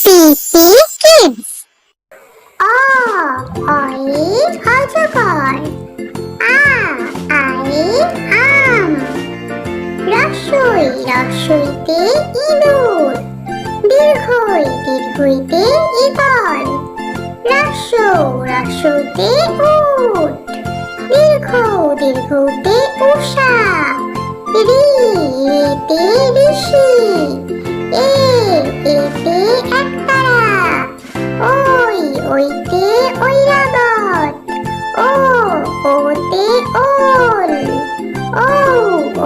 পিপি kids. অজগর। আম। রসইতে ইঁদুর। দীর্ঘইতে eagle. রসৌতে উট। দীর্ঘউতে উষা। রিতে ঋষি। এতে একতারা। ওইতে ঐরাবত। ওতে ওল।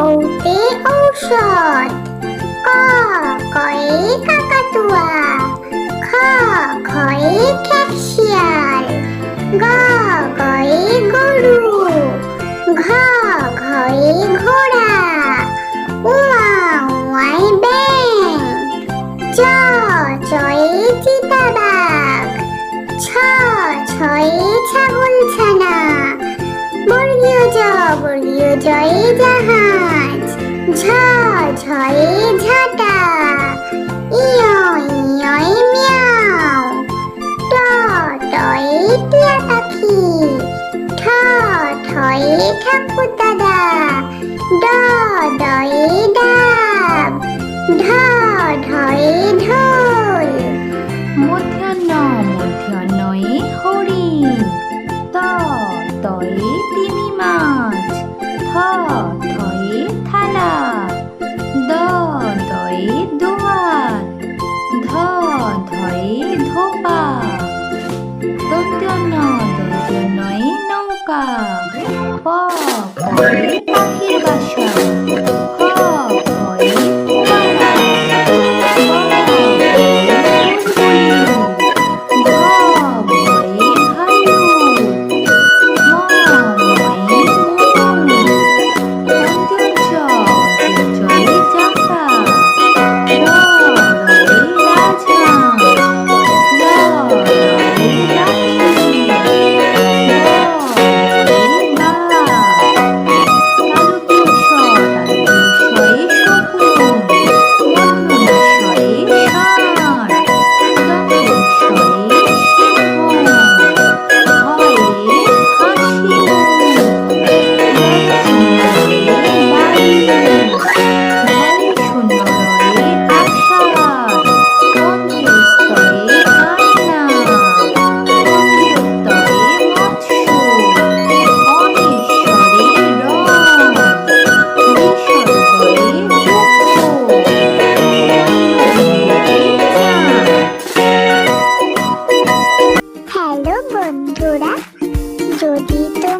ঔতে ঔষধ। কয়ে কাকাতুয়া। খয়ে খেপশিয়াল। গয়ে গরু। ঘয়ে ঘোড়া। উয়াই ব্যাঙ। চয়ে চিতাবাঘ। ছয়ে ছাগলছানা। বর্গীয় জয়ে জাহাজ। ঝয়ে ঝাঁটা। ইয়য় মিয়াও। টয়ে টিয়া পাখি। ঠয়ে ঠাকুর দাদা। ডয়ে ডাব। ঢয়ে ঢোল। মূর্ধন্যয়ে হরিণ। তয়ে তিমি মাছ। থয়ে থালা। দয়ে দোয়াত। ধয়ে ধোপা। দন্ত্যনয়ে নৌকা। পয়ে পাখির বাসা। ফয়ে ফোয়ারা। ভয়ে ভালুক। জয়ে চাকা। রয়ে রাজহাঁস। রয়ে রাখি। বাঘ। তালব্যস্বয়ে শকুন। মূর্ধন্যয়ে ষাঁড়। দন্তস্বয়ে সিংহ। হয়ে হাসি। শূন্যরয়ে আষাঢ়। অন্ত্যস্তয়ে কান্না। অন্ত্যয়ে মৎস্য। অনিশ্বরে রং। বিসর্গয়ে দুঃখ। হ্যালো বন্ধুরা, যদি তোমরা